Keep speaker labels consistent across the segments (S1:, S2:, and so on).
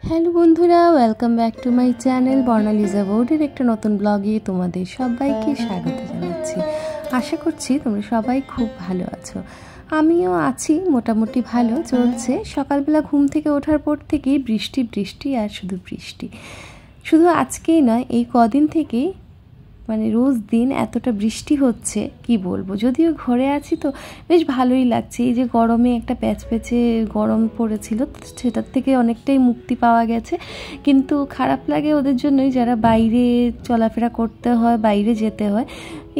S1: Hello বন্ধুরা, welcome back to my channel বর্ণালিজা বোর্ডের একটা নতুন ব্লগে তোমাদের সবাইকে স্বাগত জানাচ্ছি। আশা করছি তোমরা সবাই খুব ভালো আছো। আমিও আছি, মোটামুটি ভালো চলছে। সকালবেলা ঘুম থেকে ওঠার পর থেকেই বৃষ্টি বৃষ্টি আর শুধু বৃষ্টি। শুধু আজকেই নয়, এই কদিন থেকেই মানে রোজ দিন এতটা বৃষ্টি হচ্ছে কি বলবো। যদিও ঘরে আছি তো বেশ ভালোই লাগছে। এই যে গরমে একটা প্যাচপ্যাচে গরম পড়েছিল, সেটার থেকে অনেকটাই মুক্তি পাওয়া গেছে। কিন্তু খারাপ লাগে ওদের জন্যই যারা বাইরে চলাফেরা করতে হয়, বাইরে যেতে হয়।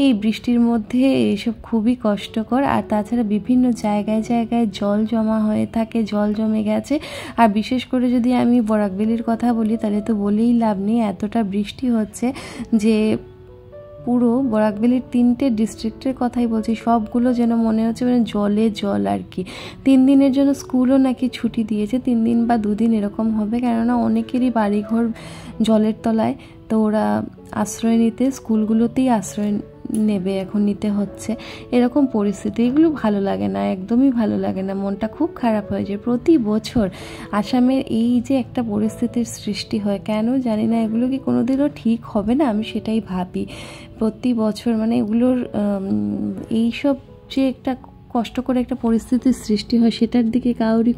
S1: এই বৃষ্টির মধ্যে এসব খুবই কষ্টকর। আর তাছাড়া বিভিন্ন জায়গায় জায়গায় জল জমা হয়ে থাকে, জল জমে গেছে। আর বিশেষ করে যদি আমি বরাকভ্যালির কথা বলি তাহলে তো বলেই লাভ নেই, এতটা বৃষ্টি হচ্ছে যে পুরো বরাকভ্যালির 3টে ডিস্ট্রিক্টের কথাই বলছি, সবগুলো যেন মনে হচ্ছে মানে জলে জল আর কি। 3 দিনের জন্য স্কুলও নাকি ছুটি দিয়েছে, 3 দিন বা 2 দিন এরকম হবে। কেননা অনেকেরই বাড়িঘর জলের তলায়, তো ওরা আশ্রয় নিতে স্কুলগুলোতেই আশ্রয় নেবে, এখন নিতে হচ্ছে। এরকম পরিস্থিতি, এগুলো ভালো লাগে না, একদমই ভালো লাগে না। মনটা খুব খারাপ হয়ে যায়। প্রতি বছর আসামের এই যে একটা পরিস্থিতির সৃষ্টি হয়, কেন জানি না। এগুলো কি কোনোদিনও ঠিক হবে না? আমি সেটাই ভাবি প্রতি বছর। মানে এগুলোর এইসব যে একটা কষ্ট করে একটা পরিস্থিতির সৃষ্টি হয়, সেটার দিকে কাউরি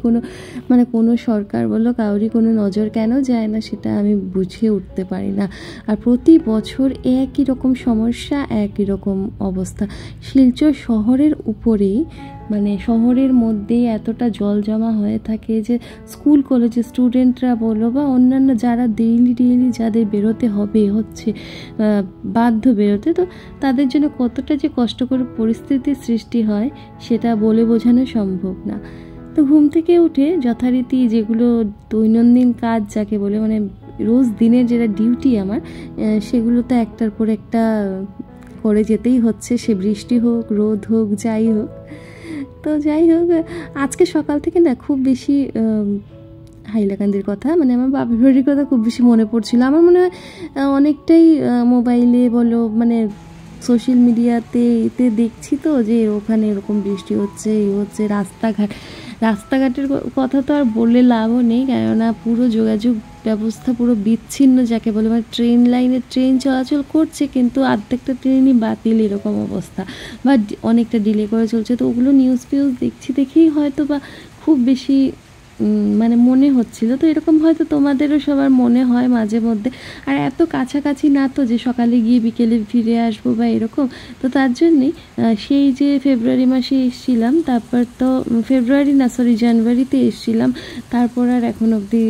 S1: কোনো সরকার বলো, কাউরি কোনো নজর কেন যায় না, সেটা আমি বুঝে উঠতে পারি না। আর প্রতি বছর একই রকম সমস্যা, একই রকম অবস্থা। শিলচর শহরের উপরেই, মানে শহরের মধ্যেই এতটা জল জমা হয়ে থাকে যে স্কুল কলেজের স্টুডেন্টরা বলো বা অন্যান্য যারা ডেইলি যাদের বেরোতে হচ্ছে বাধ্য বেরোতে, তো তাদের জন্য কতটা যে কষ্টকর পরিস্থিতির সৃষ্টি হয় সেটা বলে বোঝানো সম্ভব না। তো ঘুম থেকে উঠে যথারীতি যেগুলো দৈনন্দিন কাজ যাকে বলে, মানে রোজ দিনের যেটা ডিউটি আমার, সেগুলো তো একটার পর একটা করে যেতেই হচ্ছে। সে বৃষ্টি হোক, রোদ হোক, যাই হোক। তো যাই হোক, আজকে সকাল থেকে না খুব বেশি হাইলাকান্দির কথা, মানে আমার বাপের বাড়ির কথা খুব বেশি মনে পড়ছিল। আমার মনে হয় অনেকটাই মোবাইলে বলো, মানে সোশ্যাল মিডিয়াতে এতে দেখছি তো যে ওখানে এরকম বৃষ্টি হচ্ছে, এই হচ্ছে। রাস্তাঘাটের কথা তো আর বললে লাভও নেই, কেননা পুরো যোগাযোগ ব্যবস্থা পুরো বিচ্ছিন্ন যাকে বলে। মানে ট্রেন লাইনে ট্রেন চলাচল করছে কিন্তু অর্ধেকটা ট্রেনই বাতিল, এরকম অবস্থা, বা অনেকটা ডিলে করে চলছে। তো ওগুলো নিউজ দেখেই হয়তো বা খুব বেশি মানে মনে হচ্ছিল। তো এরকম হয়তো তোমাদেরও সবার মনে হয় মাঝে মধ্যে। আর এত কাছাকাছি না তো যে সকালে গিয়ে বিকেলে ফিরে আসবো বা এরকম। তো তার জন্যেই সেই যে ফেব্রুয়ারি মাসে এসেছিলাম, তারপর তো জানুয়ারিতে এসেছিলাম, তারপর আর এখন অবধি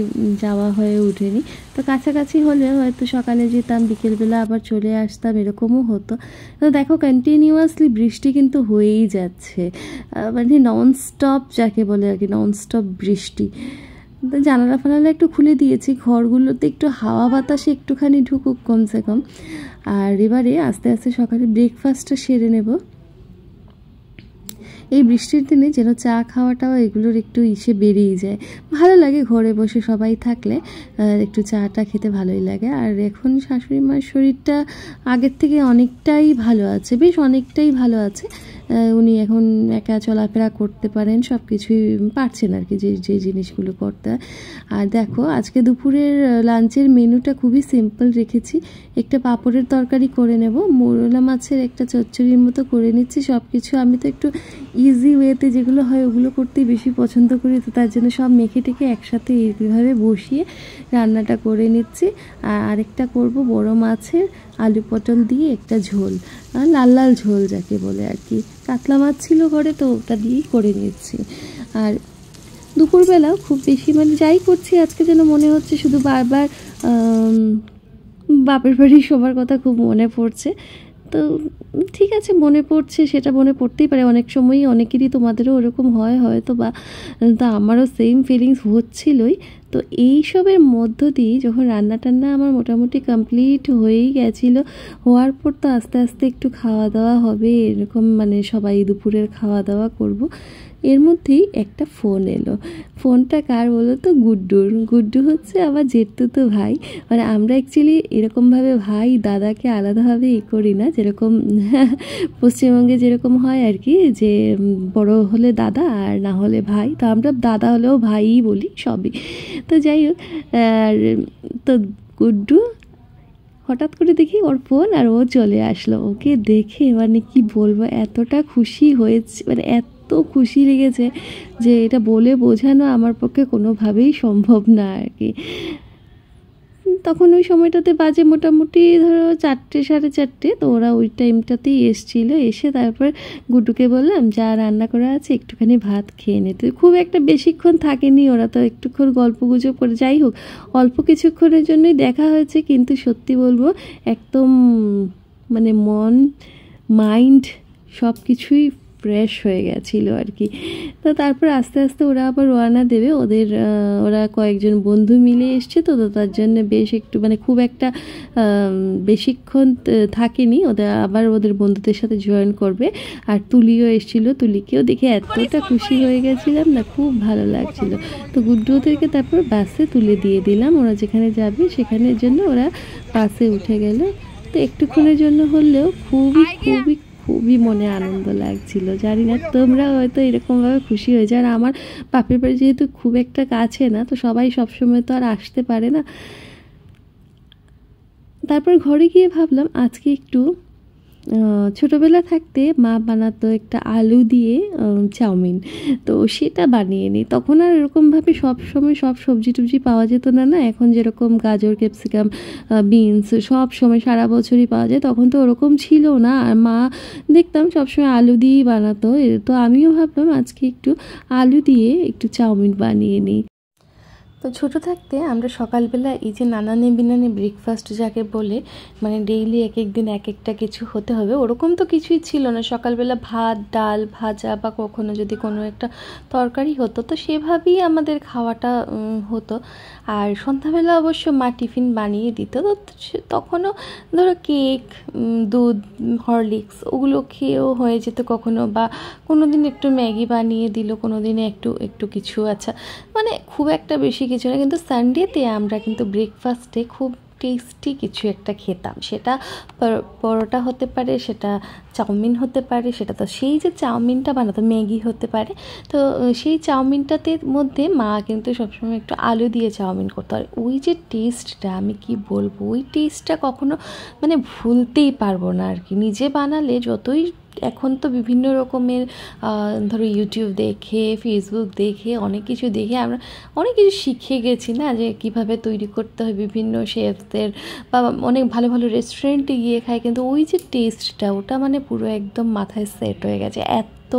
S1: যাওয়া হয়ে ওঠেনি। তো কাছাকাছি হলে হয়তো সকালে যেতাম, বিকেলবেলা আবার চলে আসতাম, এরকমও হতো। তো দেখো কন্টিনিউয়াসলি বৃষ্টি কিন্তু হয়েই যাচ্ছে, মানে ননস্টপ যাকে বলে আর কি, ননস্টপ বৃষ্টি। তো জানালা ফানালা একটু খুলে দিয়েছি, ঘরগুলোতে একটু হাওয়া বাতাসে একটুখানি ঢুকুক কমসে কম। আর এবারে আস্তে আস্তে সকালে ব্রেকফাস্টটা সেরে নেব। এই বৃষ্টির দিনে যেন চা খাওয়াটাও এগুলোর একটু বেরিয়ে যায়। ভালো লাগে ঘরে বসে সবাই থাকলে একটু চাটা খেতে ভালোই লাগে। আর এখন শাশুড়ি মার শরীরটা আগের থেকে অনেকটাই ভালো আছে, বেশ অনেকটাই ভালো আছে। উনি এখন একা চলাফেরা করতে পারেন, সব কিছুই পারছেন আর কি, যে জিনিসগুলো করতে হয়। আর দেখো আজকে দুপুরের লাঞ্চের মেনুটা খুবই সিম্পল রেখেছি। একটা পাঁপড়ের তরকারি করে নেব, মোরলা মাছের একটা চচ্চড়ির মতো করে নিচ্ছি। সব কিছু আমি তো একটু ইজি ওয়েতে যেগুলো হয় ওগুলো করতেই বেশি পছন্দ করি, তো তার জন্য সব মেখে টেখে একসাথে এইভাবে বসিয়ে রান্নাটা করে নিচ্ছি। আর আরেকটা করব বড় মাছের আলু পটল দিয়ে একটা ঝোল, লাল লাল ঝোল যাকে বলে আর কি। কাতলা মাছ ছিল ঘরে, তো ওটা দিয়েই করে নিচ্ছি। আর দুপুরবেলাও খুব বেশি মানে যাই করছি আজকে যেন মনে হচ্ছে শুধু বারবার বাপের বাড়ি সবার কথা খুব মনে পড়ছে। তো ঠিক আছে, মনে পড়ছে, সেটা মনে পড়তেই পারে। অনেক সময়ই অনেকেরই, তোমাদেরও ওরকম হয় হয়তো বা, তো আমারও সেম ফিলিংস হচ্ছিলই। তো এইসবের মধ্য দিয়ে যখন রান্না টান্না আমার মোটামুটি কমপ্লিট হয়েই গেছিলো, হওয়ার পর তো আস্তে আস্তে একটু খাওয়া দাওয়া হবে, এরকম মানে সবাই দুপুরের খাওয়া দাওয়া করব। এর মধ্যেই একটা ফোন এলো। ফোনটা কার বলো তো? গুড্ডুর। গুড্ডু হচ্ছে আমার জেঠতুতো ভাই। মানে আমরা অ্যাকচুয়ালি এরকমভাবে ভাই দাদাকে আলাদাভাবে করি না, যেরকম পশ্চিমবঙ্গে যেরকম হয় আর কি, যে বড় হলে দাদা আর না হলে ভাই। তো আমরা দাদা হলেও ভাইই বলি সবই। তো যাই হোক, আর তো গুড্ডু হঠাৎ করে দেখি ওর ফোন, আর ও চলে আসলো। ওকে দেখে মানে কি বলবো, এতটা খুশি হয়েছে, মানে এত খুশি লেগেছে যে এটা বলে বোঝানো আমার পক্ষে কোনোভাবেই সম্ভব না আর কি। তখন ওই সময়টাতে বাজে মোটামুটি ধরো 4টে 4:30। তো ওরা ওই টাইমটাতেই এসেছিলো। এসে তারপর গুড্ডুকে বললাম যা রান্না করা আছে একটুখানি ভাত খেয়ে নে। তো খুব একটা বেশিক্ষণ থাকেনি ওরা, তো একটুক্ষণ গল্প গুজব করে, যাই হোক অল্প কিছুক্ষণের জন্যই দেখা হয়েছে, কিন্তু সত্যি বলবো একদম মানে মন মাইন্ড সব কিছুই ফ্রেশ হয়ে গেছিলো আর কি। তো তারপর আস্তে আস্তে ওরা আবার রওনা দেবে। ওরা কয়েকজন বন্ধু মিলে এসছে, তো তার জন্য বেশ একটু মানে খুব একটা বেশিক্ষণ থাকেনি, ওদের বন্ধুদের সাথে জয়েন করবে। আর তুলিও এসেছিলো, তুলিকেও দেখে এতটা খুশি হয়ে গেছিলাম না, খুব ভালো লাগছিল। তো গুড্ডু ওদেরকে তারপর বাসে তুলে দিয়ে দিলাম, ওরা যেখানে যাবে সেখানের জন্য ওরা বাসে উঠে গেল। তো একটুক্ষণের জন্য হলেও খুবই খুবই খুবই মনে আনন্দ লাগছিল। জানি না তোমরা হয়তো এরকমভাবে খুশি হয়ে যায়। আর আমার বাপের বাড়ি যেহেতু খুব একটা কাছে না, তো সবাই সবসময় তো আর আসতে পারে না। তারপর ঘরে গিয়ে ভাবলাম আজকে একটু ছোটোবেলা থাকতে মা বানাতো একটা আলু দিয়ে চাউমিন, তো সেটা বানিয়ে নিই। তখন আর এরকমভাবে সবসময় সব সবজি টবজি পাওয়া যেত না, এখন যেরকম গাজর ক্যাপসিকাম বিনস সব সময় সারা বছরই পাওয়া যায়, তখন তো ওরকম ছিল না। আর মা দেখতাম সবসময় আলু দিয়েই বানাতো। তো আমিও ভাবলাম আজকে একটু আলু দিয়ে একটু চাউমিন বানিয়ে নিই। তো ছোটো থাকতে আমরা সকালবেলা এই যে নানানে বিনানে ব্রেকফাস্ট যাকে বলে, মানে ডেইলি এক এক দিন এক একটা কিছু হতে হবে, ওরকম তো কিছুই ছিল না। সকালবেলা ভাত ডাল ভাজা বা কখনো যদি কোনো একটা তরকারি হতো, তো সেভাবেই আমাদের খাওয়াটা হতো। আর সন্ধ্যাবেলা অবশ্য মা টিফিন বানিয়ে দিত। তো তখনও ধরো কেক দুধ হরলিক্স ওগুলো খেয়েও হয়ে যেত কখনো, বা কোনো দিন একটু ম্যাগি বানিয়ে দিল, কোনো দিনে একটু কিছু। আচ্ছা মানে খুব একটা বেশি কিছু না, কিন্তু সানডেতে আমরা কিন্তু ব্রেকফাস্টে খুব টেস্টি কিছু একটা খেতাম। সেটা পরোটা হতে পারে, সেটা চাউমিন হতে পারে, সেটা তো সেই যে চাউমিনটা বানাতো ম্যাগি হতে পারে। তো সেই চাউমিনটাতে মধ্যে মা কিন্তু সবসময় একটু আলু দিয়ে চাউমিন করতো। আর ওই যে টেস্টটা আমি কি বলবো, ওই টেস্টটা কখনো মানে ভুলতেই পারবো না আর কি। নিজে বানালে যতই এখন তো বিভিন্ন রকমের ধরো ইউটিউব দেখে ফেসবুক দেখে অনেক কিছু দেখে আমরা অনেক কিছু শিখে গেছি না, যে কিভাবে তৈরি করতে হয় বিভিন্ন শেফদের, বা অনেক ভালো ভালো রেস্টুরেন্টে গিয়ে খাই, কিন্তু ওই যে টেস্টটা ওটা মানে পুরো একদম মাথায় সেট হয়ে গেছে। এত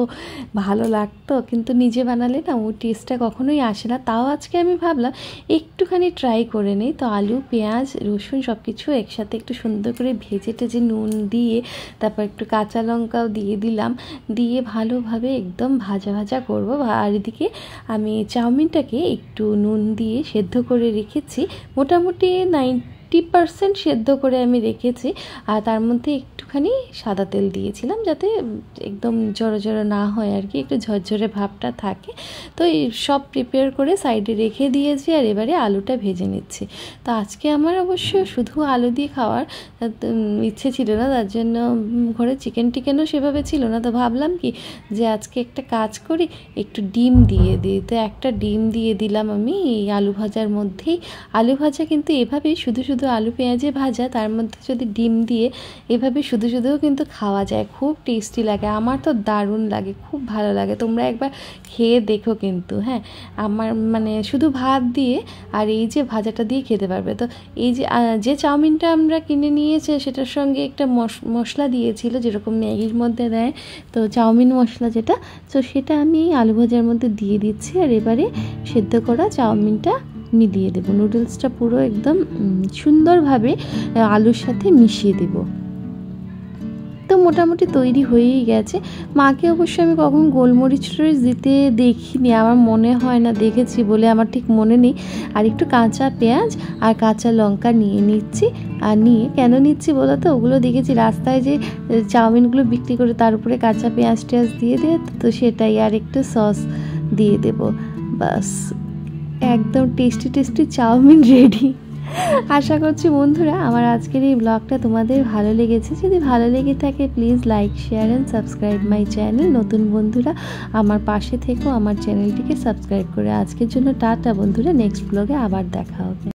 S1: ভালো লাগতো, কিন্তু নিজে বানালে না ওই টেস্টটা কখনোই আসে না। তাও আজকে আমি ভাবলাম একটুখানি ট্রাই করে নিই। তো আলু পেঁয়াজ রসুন সব কিছু একসাথে একটু সুন্দর করে ভেজে টেজে নুন দিয়ে, তারপর একটু কাঁচা লঙ্কাও দিয়ে দিলাম, দিয়ে ভালোভাবে একদম ভাজা ভাজা করবো। আর এদিকে আমি চাউমিনটাকে একটু নুন দিয়ে সেদ্ধ করে রেখেছি, মোটামুটি 90% সেদ্ধ করে আমি রেখেছি। আর তার মধ্যে একটুখানি সাদা তেল দিয়েছিলাম, যাতে একদম জড়ো জড়ো না হয় আর কি, একটু ঝরঝরে ভাবটা থাকে। তো এই সব প্রিপেয়ার করে সাইডে রেখে দিয়েছি, আর এবারে আলুটা ভেজে নিচ্ছি। তো আজকে আমার অবশ্য শুধু আলু দিয়ে খাওয়ার ইচ্ছে ছিল না, তার জন্য ঘরে চিকেনও সেভাবে ছিল না। তো ভাবলাম কি যে আজকে একটা কাজ করি, একটু ডিম দিয়ে দিই। তো একটা ডিম দিয়ে দিলাম আমি এই আলু ভাজার মধ্যেই। আলু ভাজা কিন্তু এভাবেই শুধু শুধু আলু পেঁয়াজে ভাজা, তার মধ্যে যদি ডিম দিয়ে এভাবে শুধু শুধুও কিন্তু খাওয়া যায়, খুব টেস্টি লাগে। আমার তো দারুণ লাগে, খুব ভালো লাগে। তোমরা একবার খেয়ে দেখো কিন্তু। হ্যাঁ, আমার মানে শুধু ভাত দিয়ে আর এই যে ভাজাটা দিয়ে খেতে পারবে। তো এই যে চাউমিনটা আমরা কিনে নিয়েছে সেটার সঙ্গে একটা মশলা দিয়েছিল, যেরকম ম্যাগির মধ্যে দেয়, তো চাউমিন মশলা যেটা, তো সেটা আমি আলু ভাজার মধ্যে দিয়ে দিচ্ছি। আর এবারে সেদ্ধ করা চাউমিনটা মিলিয়ে দেবো, নুডলসটা পুরো একদম সুন্দরভাবে আলুর সাথে মিশিয়ে দেবো। তো মোটামুটি তৈরি হয়েই গেছে। মাকে অবশ্য আমি কখন গোলমরিচ টরিচ দিতে দেখিনি, আমার মনে হয় না দেখেছি বলে আমার ঠিক মনে নেই। আর একটু কাঁচা পেঁয়াজ আর কাঁচা লঙ্কা নিয়ে নিচ্ছি। আর নিয়ে কেন নিচ্ছি বলো তো, ওগুলো দেখেছি রাস্তায় যে চাউমিনগুলো বিক্রি করে তার উপরে কাঁচা পেঁয়াজ টেয়াজ দিয়ে দেয়, তো সেটাই, আর একটু সস দিয়ে দেবো, বাস একদম টেস্টি টেস্টি চাউমিন রেডি। আশা করছি বন্ধুরা আমার আজকের এই ব্লগটা তোমাদের ভালো লেগেছে। যদি ভালো লেগে থাকে please like share and subscribe my channel. নতুন বন্ধুরা আমার পাশে থেকেও আমার চ্যানেলটিকে সাবস্ক্রাইব করে। আজকের জন্য টাটা বন্ধুরা, নেক্সট ব্লগে আবার দেখা হবে।